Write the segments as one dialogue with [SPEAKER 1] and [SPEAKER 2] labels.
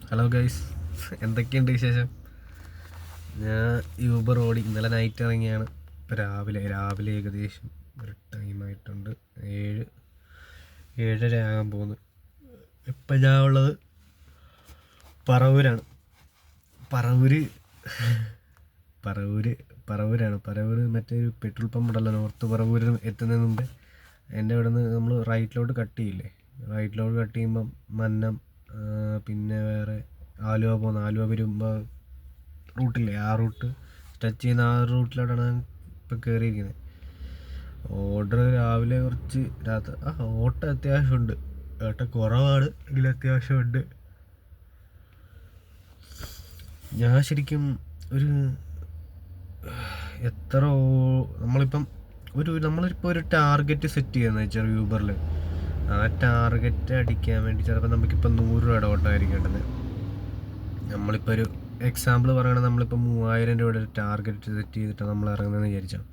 [SPEAKER 1] Hello guys, എന്തൊക്കെയുണ്ട് വിശേഷം? ഞാൻ യൂബർ ഓടി ഇന്നലെ നൈറ്റ് ഇറങ്ങിയാണ്. ഇപ്പോൾ രാവിലെ ഏകദേശം ഒരു ടൈമായിട്ടുണ്ട്. 7-7:30 ആകാൻ പോകുന്നു. ഇപ്പം ഞാൻ ഉള്ളത് പറവൂരാണ്. പറവൂർ മറ്റൊരു പെട്രോൾ പമ്പ് ഉണ്ടല്ലോ, നോർത്ത് പറവൂർ എത്തുന്നതിന് മുമ്പേ എൻ്റെ ഇവിടെ നിന്ന് നമ്മൾ റൈറ്റിലോട്ട് കട്ട് ചെയ്യില്ലേ, റൈറ്റിലോട്ട് കട്ട് ചെയ്യുമ്പം മന്നം, പിന്നെ വേറെ ആലുവ വരുമ്പോൾ റൂട്ടില്ലേ, ആ റൂട്ട് ടച്ച് ചെയ്യുന്ന ആ റൂട്ടിലോട്ടാണ് ഞാൻ ഇപ്പോൾ കയറിയിരിക്കുന്നത്. ഓർഡർ രാവിലെ കുറച്ച് ഓട്ടം അത്യാവശ്യമുണ്ട്. ഓട്ടം കുറവാണ് എങ്കിലും അത്യാവശ്യമുണ്ട്. ഞാൻ ശരിക്കും ഒരു നമ്മളിപ്പോൾ ഒരു ടാർഗറ്റ് സെറ്റ് ചെയ്യുന്നത് വെച്ചാൽ യൂബറിൽ ആ ടാർഗറ്റ് അടിക്കാൻ വേണ്ടി ചിലപ്പോൾ നമുക്കിപ്പോൾ 100 രൂപയുടെ ഓട്ടം ആയിരിക്കേണ്ടത്. നമ്മളിപ്പോൾ ഒരു എക്സാമ്പിൾ പറയുകയാണെങ്കിൽ നമ്മളിപ്പോൾ 3000 രൂപയുടെ ഒരു ടാർഗറ്റ് സെറ്റ് ചെയ്തിട്ട് നമ്മൾ ഇറങ്ങുന്നതെന്ന് വിചാരിച്ചാൽ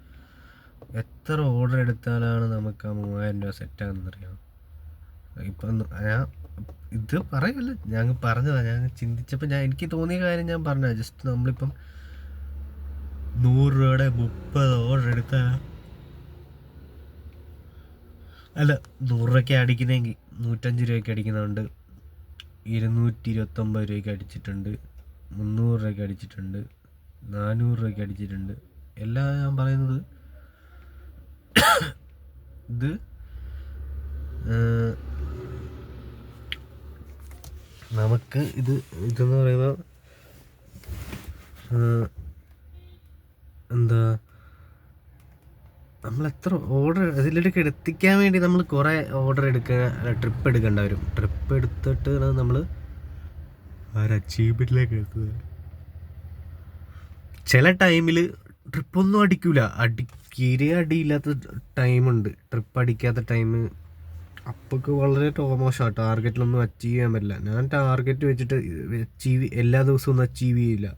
[SPEAKER 1] എത്ര ഓർഡർ എടുത്താലാണ് നമുക്ക് ആ 3000 രൂപ സെറ്റാകുന്നറിയാം. ഇപ്പം ഞാൻ ഇത് പറയല്ല, ഞാൻ പറഞ്ഞതാണ്. ഞാൻ ചിന്തിച്ചപ്പോൾ എനിക്ക് തോന്നിയ കാര്യം ഞാൻ പറഞ്ഞതാണ്. ജസ്റ്റ് നമ്മളിപ്പം 100 രൂപയുടെ 30 ഓർഡർ എടുത്താൽ, അല്ല 100 രൂപയ്ക്ക് അടിക്കുന്നതെങ്കിൽ 105 രൂപയ്ക്ക് അടിക്കുന്നുണ്ട്, 229 രൂപയ്ക്ക് അടിച്ചിട്ടുണ്ട്, 300 രൂപയ്ക്ക് അടിച്ചിട്ടുണ്ട്, 400 രൂപയ്ക്ക് അടിച്ചിട്ടുണ്ട്. എല്ലാം ഞാൻ പറയുന്നത് ഇത് നമുക്ക് ഇതെന്ന് പറയുമ്പോൾ എന്താ, നമ്മൾ എത്ര ഓർഡർ അതിലേക്ക് എത്തിക്കാൻ വേണ്ടി നമ്മൾ കുറേ ഓർഡർ ട്രിപ്പ് എടുക്കേണ്ട വരും. ട്രിപ്പ് എടുത്തിട്ട് നമ്മൾ ആ ഒരു അച്ചീവ്മെൻറ്റിലേക്ക് എത്തുന്നത്. ചില ടൈമിൽ ട്രിപ്പൊന്നും അടിക്കില്ല, അടിയില്ലാത്ത ടൈമുണ്ട്. ട്രിപ്പ് അടിക്കാത്ത ടൈം അപ്പൊക്കെ വളരെ മോശമാണ്. ടാർഗറ്റിലൊന്നും അച്ചീവ് ചെയ്യാൻ പറ്റില്ല. ഞാൻ ടാർഗറ്റ് വെച്ചിട്ട് എല്ലാ ദിവസവും ഒന്നും അച്ചീവ് ചെയ്യില്ല.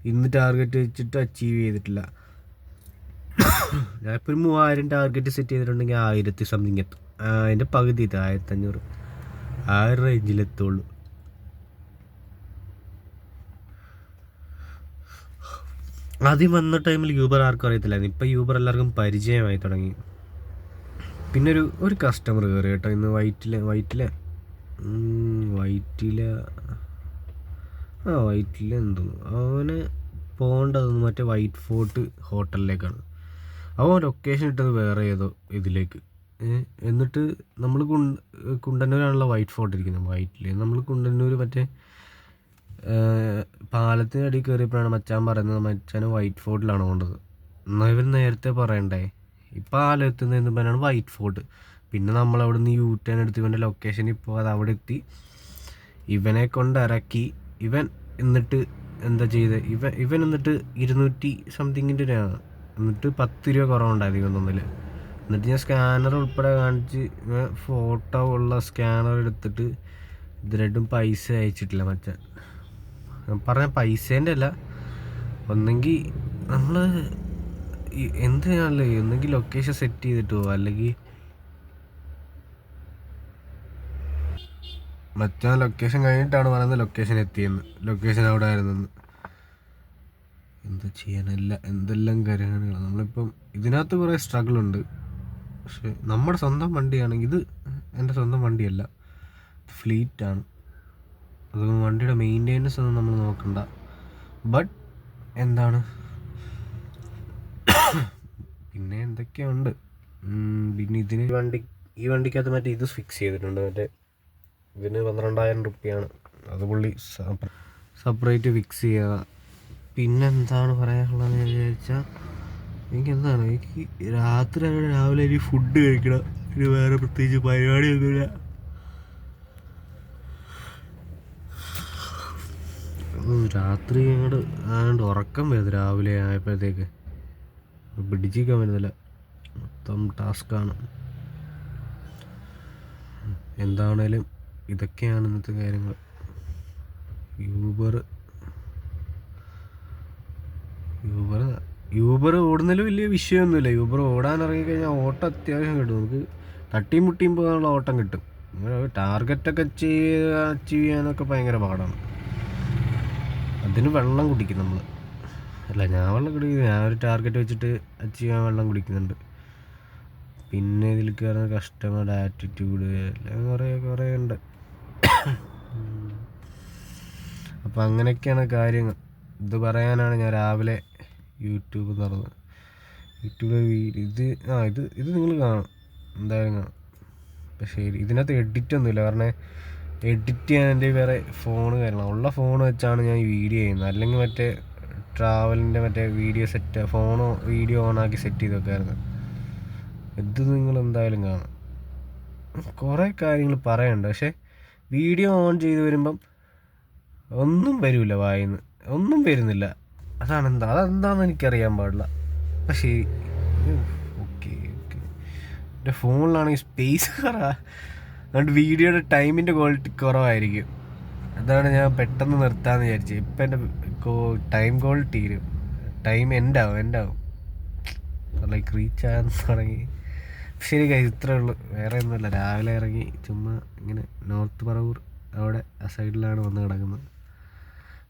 [SPEAKER 1] ഇന്ന് ടാർഗറ്റ് വെച്ചിട്ട് അച്ചീവ് ചെയ്തിട്ടില്ല. ഞാനിപ്പോൾ ഒരു 3000 ടാർഗറ്റ് സെറ്റ് ചെയ്തിട്ടുണ്ടെങ്കിൽ 1000 സംതിങ് എത്തും. അതിൻ്റെ പകുതി 1500 ആ ഒരു റേഞ്ചിലെത്തുള്ളൂ. ആദ്യം വന്ന ടൈമിൽ യൂബർ ആർക്കും അറിയത്തില്ലായിരുന്നു. ഇപ്പം യൂബർ എല്ലാവർക്കും പരിചയമായി തുടങ്ങി. പിന്നെ ഒരു കസ്റ്റമർ കയറി കേട്ടോ ഇന്ന് വൈറ്റിലെ എന്തോ അവന് പോകേണ്ടതെന്ന് മറ്റേ വൈറ്റ് ഫോർട്ട് ഹോട്ടലിലേക്കാണ്. അവൻ ലൊക്കേഷൻ ഇട്ടത് വേറെ ഏതോ ഇതിലേക്ക്. എന്നിട്ട് നമ്മൾ കുണ്ടന്നൂരാണല്ലോ വൈറ്റ് ഫോർട്ട് ഇരിക്കുന്നത്. വൈറ്റിൽ നമ്മൾ കുണ്ടന്നൂർ മറ്റേ പാലത്തിനടിയിൽ കയറിയപ്പോഴാണ് മച്ചാൻ പറയുന്നത് മച്ചാന് വൈറ്റ് ഫോർട്ടിലാണ് പോകേണ്ടത്. എന്നാൽ ഇവർ നേരത്തെ പറയണ്ടേ. ഇപ്പോൾ ആലെത്തുന്നതെന്ന് പറഞ്ഞാണ് വൈറ്റ് ഫോർട്ട്. പിന്നെ നമ്മളവിടെ നിന്ന് U-turn എടുത്ത് ഇവൻ്റെ ലൊക്കേഷനിൽ പോകാതെ അവിടെ എത്തി ഇവനെ കൊണ്ടിറക്കി. ഇവൻ എന്നിട്ട് എന്താ ചെയ്തത്, ഇവൻ എന്നിട്ട് 200 സംതിങ്ങിൻ്റെ രൂപയാണ്. എന്നിട്ട് 10 രൂപ കുറവുണ്ടായിരുന്നു ഇവന്നൊന്നിൽ. എന്നിട്ട് ഞാൻ സ്കാനർ ഉൾപ്പെടെ കാണിച്ച് ഫോട്ടോ ഉള്ള സ്കാനർ എടുത്തിട്ട് ഇതിലായിട്ടും പൈസ അയച്ചിട്ടില്ല മച്ചാൻ. പറഞ്ഞ പൈസേൻ്റെ അല്ല, ഒന്നെങ്കിൽ നമ്മൾ എന്തിനാണല്ലേ ഒന്നെങ്കിൽ ലൊക്കേഷൻ സെറ്റ് ചെയ്തിട്ട് പോവാം, അല്ലെങ്കിൽ മച്ചാൻ ലൊക്കേഷൻ കഴിഞ്ഞിട്ടാണ് പറയുന്നത് ലൊക്കേഷൻ എത്തിയെന്ന്, ലൊക്കേഷൻ അവിടെ ആയിരുന്നെന്ന്. എന്താ ചെയ്യാനല്ല, എന്തെല്ലാം കാര്യങ്ങളാണ്. നമ്മളിപ്പം ഇതിനകത്ത് കുറേ സ്ട്രഗിളുണ്ട്. പക്ഷെ നമ്മുടെ സ്വന്തം വണ്ടിയാണെങ്കിൽ, ഇത് എൻ്റെ സ്വന്തം വണ്ടിയല്ല, ഫ്ലീറ്റാണ്. അത് വണ്ടിയുടെ മെയിൻ്റെനൻസ് ഒന്നും നമ്മൾ നോക്കണ്ട. ബട്ട് എന്താണ് പിന്നെ എന്തൊക്കെയുണ്ട്. പിന്നെ ഈ വണ്ടിക്കകത്ത് മറ്റേ ഇത് ഫിക്സ് ചെയ്തിട്ടുണ്ട്. മറ്റേ ഇതിന് 12,000 റുപ്യാണ്. അത് പുള്ളി സെപ്പറേറ്റ് ഫിക്സ് ചെയ്യുക. പിന്നെന്താണ് പറയാനുള്ളതെന്ന് വിചാരിച്ചാൽ എനിക്ക് രാവിലെ ഇനി ഫുഡ് കഴിക്കണം. ഇനി വേറെ പ്രത്യേകിച്ച് പരിപാടിയൊന്നുമില്ല. രാത്രി അങ്ങോട്ട് ഉറക്കം വരുന്നത് രാവിലെ ആയപ്പോഴത്തേക്ക് പിടിച്ചിരിക്കാൻ പറ്റുന്നില്ല. മൊത്തം ടാസ്ക്കാണ്. എന്താണേലും ഇതൊക്കെയാണ് ഇന്നത്തെ കാര്യങ്ങൾ. യൂബർ ഓടുന്നതിൽ വലിയ വിഷയമൊന്നുമില്ല. യൂബർ ഓടാൻ ഇറങ്ങിക്കഴിഞ്ഞാൽ ഓട്ടം അത്യാവശ്യം കിട്ടും. നമുക്ക് തട്ടിയും മുട്ടിയും പോകാനുള്ള ഓട്ടം കിട്ടും. ടാർഗറ്റൊക്കെ അച്ചീവ് ചെയ്യാനൊക്കെ ഭയങ്കര പാടാണ്. അതിന് വെള്ളം കുടിക്കും നമ്മൾ. അല്ല, ഞാൻ വെള്ളം കുടിക്കുന്നു. ഞാൻ ഒരു ടാർഗറ്റ് വെച്ചിട്ട് അച്ചീവ് ചെയ്യാൻ വെള്ളം കുടിക്കുന്നുണ്ട്. പിന്നെ ഇതിൽ കയറുന്ന കസ്റ്റമർ ആറ്റിറ്റ്യൂഡ് എല്ലാം കുറേ ഉണ്ട്. അപ്പോൾ അങ്ങനെയൊക്കെയാണ് കാര്യങ്ങൾ. ഇത് പറയാനാണ് ഞാൻ രാവിലെ യൂട്യൂബ് തുറന്നത്. യൂട്യൂബിൽ ഇത് നിങ്ങൾ കാണും, എന്തായാലും കാണും. അപ്പം ശരി, ഇതിനകത്ത് എഡിറ്റൊന്നുമില്ല. കാരണം എഡിറ്റ് ചെയ്യാൻ എൻ്റെ വേറെ ഫോണ് കാര്യങ്ങളാണ്. ഉള്ള ഫോൺ വെച്ചാണ് ഞാൻ വീഡിയോ ചെയ്യുന്നത്. അല്ലെങ്കിൽ മറ്റേ ട്രാവലിൻ്റെ മറ്റേ വീഡിയോ സെറ്റ് ഫോണോ വീഡിയോ ഓണാക്കി സെറ്റ് ചെയ്ത് വെക്കായിരുന്നു. ഇത് നിങ്ങൾ എന്തായാലും കാണും. കുറേ കാര്യങ്ങൾ പറയാനുണ്ട്. പക്ഷേ വീഡിയോ ഓൺ ചെയ്ത് വരുമ്പം ഒന്നും വരില്ല, വായിന്ന് ഒന്നും വരുന്നില്ല. അതെന്താണെന്ന് എനിക്കറിയാൻ പാടില്ല. പക്ഷേ ഓക്കെ എൻ്റെ ഫോണിലാണെങ്കിൽ സ്പേസ് അതുകൊണ്ട് വീഡിയോയുടെ ടൈമിൻ്റെ ക്വാളിറ്റി കുറവായിരിക്കും. അതാണ് ഞാൻ പെട്ടെന്ന് നിർത്താമെന്ന് വിചാരിച്ചത്. ഇപ്പം എൻ്റെ ടൈം ക്വാളിറ്റി ടൈം എൻഡാവും ലൈക്ക് റീച്ച് ആകാൻ തുടങ്ങി. ശരി ഗൈസ്, ഇത്രേ ഉള്ളൂ, വേറെ ഒന്നുമില്ല. രാവിലെ ഇറങ്ങി ചുമ്മാ ഇങ്ങനെ നോർത്ത് പറവൂർ അവിടെ ആ സൈഡിലാണ് വന്ന് കിടക്കുന്നത്.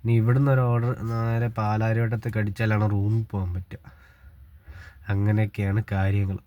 [SPEAKER 1] ഇനി ഇവിടുന്ന് ഒരു ഓർഡർ നേരെ പാലാരിവട്ടത്തേക്ക് അടിച്ചാലാണ് റൂമിൽ പോകാൻ പറ്റുക. അങ്ങനെയൊക്കെയാണ് കാര്യങ്ങൾ.